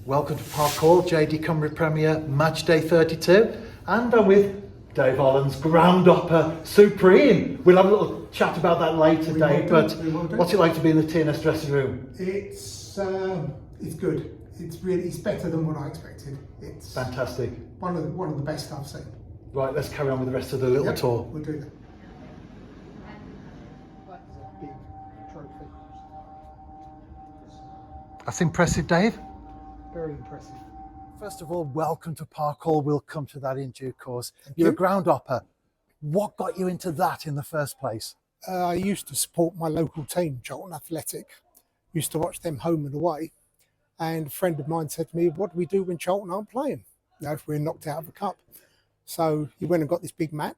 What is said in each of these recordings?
Welcome to Park Hall, JD Cymru Premier Match Day 32, and I'm with Dave Hollands, groundhopper supreme. We'll have a little chat about that later, Dave, but what's it like to be in the TNS dressing room? It's good. It's better than what I expected. It's Fantastic. One of the best I've seen. Right, let's carry on with the rest of the little tour. We'll do that. That's a big trophy. That's impressive, Dave. Very impressive. First of all, welcome to Park Hall. We'll come to that in due course. Thank You're you. a groundhopper. What got you into that in the first place? I used to support my local team, Charlton Athletic. Used to watch them home and away. And a friend of mine said to me, "What do we do when Charlton aren't playing? You know, if we're knocked out of a cup." So he went and got this big map,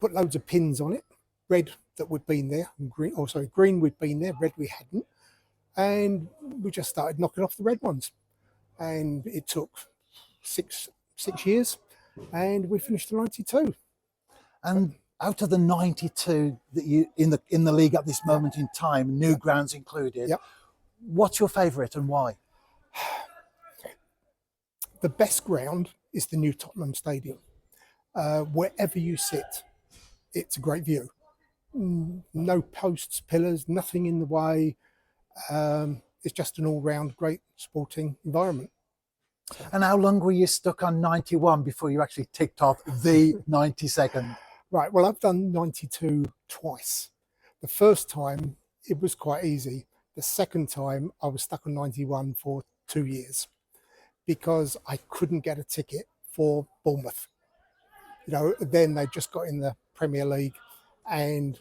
put loads of pins on it, red that we'd been there, and green we'd been there, red we hadn't. And we just started knocking off the red ones. And it took six years, and we finished in 92. And out of the 92 that you in the league at this moment in time, new grounds included, Yep. what's your favourite and why? The best ground is the new Tottenham Stadium. Wherever you sit, it's a great view. No posts, pillars, nothing in the way. It's just an all-round great sporting environment. And how long were you stuck on 91 before you actually ticked off the 92nd? Right, well, I've done 92 twice. The first time, it was quite easy. The second time, I was stuck on 91 for 2 years because I couldn't get a ticket for Bournemouth. You know, then they just got in the Premier League and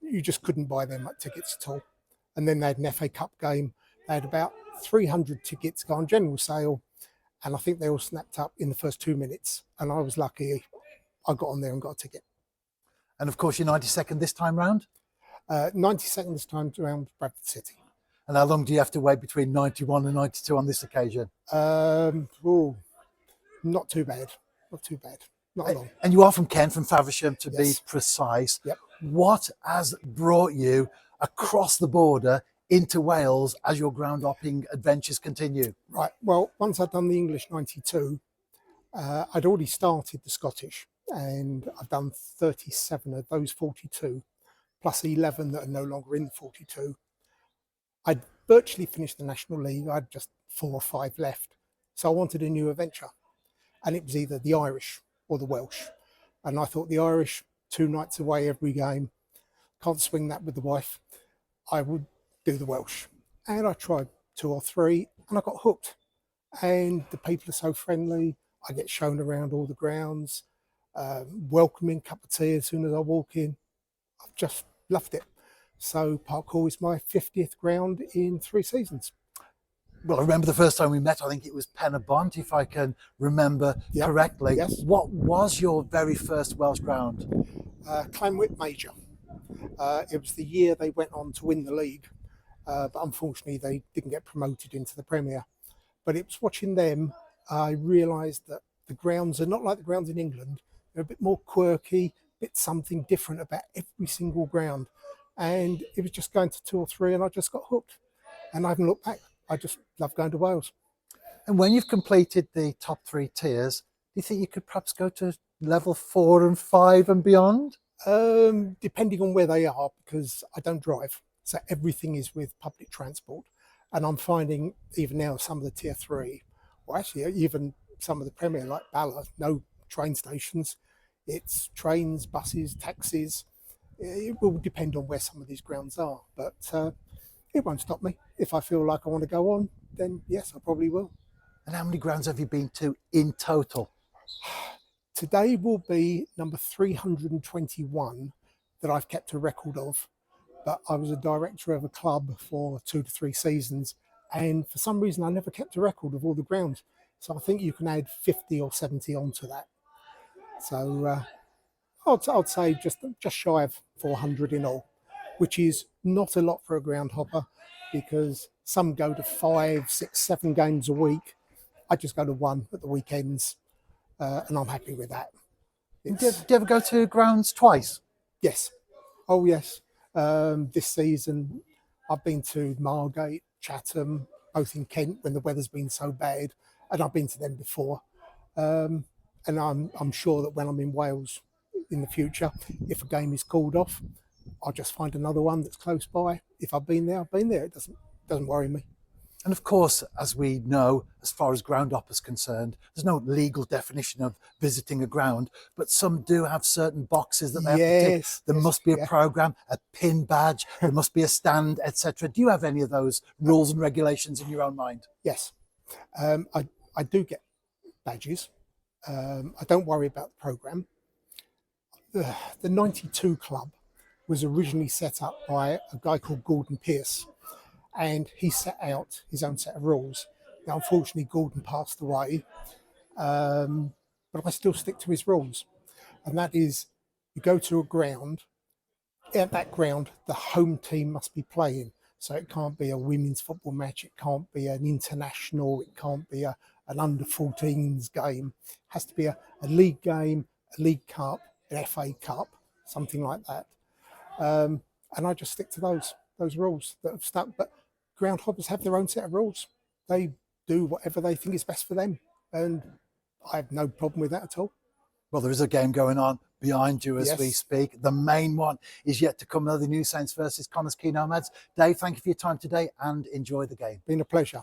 you just couldn't buy them tickets at all. And then they had an FA Cup game. They had about 300 tickets go on general sale. And I think they all snapped up in the first 2 minutes. And I was lucky I got on there and got a ticket. And of course, you're 92nd this time round. 92nd this time around Bradford City. And how long do you have to wait between 91 and 92 on this occasion? Not too bad. Not too bad. Not long. And you are from Kent, from Faversham to be Yes. precise. Yep. What has brought you across the border into Wales as your groundhopping adventures continue? Right. Well, once I'd done the English 92, I'd already started the Scottish, and I've done 37 of those 42, plus 11 that are no longer in the 42. I'd virtually finished the National League. I had just 4 or 5 left. So I wanted a new adventure. And it was either the Irish or the Welsh. And I thought the Irish, 2 nights away every game, can't swing that with the wife. I would do the Welsh. And I tried 2 or 3 and I got hooked. And the people are so friendly. I get shown around all the grounds, welcoming cup of tea as soon as I walk in. I've just loved it. So Park Hall is my 50th ground in 3 seasons. Well, I remember the first time we met, I think it was Pen y Bont, if I can remember correctly. Yes. What was your very first Welsh ground? Clanwick Major. It was the year they went on to win the league, but unfortunately they didn't get promoted into the Premier. But it was watching them, I realised that the grounds are not like the grounds in England. They're a bit more quirky, a bit something different about every single ground. And it was just going to 2 or 3 and I just got hooked. And I haven't looked back. I just love going to Wales. And when you've completed the top 3 tiers, do you think you could perhaps go to level 4 and 5 and beyond? Depending on where they are, because I don't drive. So everything is with public transport. And I'm finding even now some of the tier 3, or actually even some of the Premier like Bala, no train stations. It's trains, buses, taxis. It will depend on where some of these grounds are. But it won't stop me. If I feel like I want to go on, then yes, I probably will. And how many grounds have you been to in total? Today will be number 321 that I've kept a record of. But I was a director of a club for 2 to 3 seasons. And for some reason, I never kept a record of all the grounds. So I think you can add 50 or 70 onto that. So I'd say just shy of 400 in all, which is not a lot for a groundhopper because some go to 5, 6, 7 games a week. I just go to 1 at the weekends, and I'm happy with that. Do you ever go to grounds twice? Yes. Oh, yes. This season, I've been to Margate, Chatham, both in Kent when the weather's been so bad, and I've been to them before. And I'm sure that when I'm in Wales in the future, if a game is called off, I'll just find another one that's close by. If I've been there, I've been there. It doesn't worry me. And of course, as we know, as far as groundhopper is concerned, there's no legal definition of visiting a ground, but some do have certain boxes that they have to tick. There must be a program, a pin badge, there must be a stand, etc. Do you have any of those rules and regulations in your own mind? Yes, I do get badges. I don't worry about the program. The 92 Club was originally set up by a guy called Gordon Pierce, and he set out his own set of rules. Now, unfortunately, Gordon passed away, but I still stick to his rules. And that is, you go to a ground, at that ground, the home team must be playing. So it can't be a women's football match, it can't be an international, it can't be an under-14s game. It has to be a league game, a league cup, an FA Cup, something like that. And I just stick to those rules that have stuck. But groundhoppers have their own set of rules. They do whatever they think is best for them, and I have no problem with that at all. Well, there is a game going on behind you as we speak. The main one is yet to come, the New Saints versus Connors Key Nomads. Dave, thank you for your time today and enjoy the game. Been a pleasure.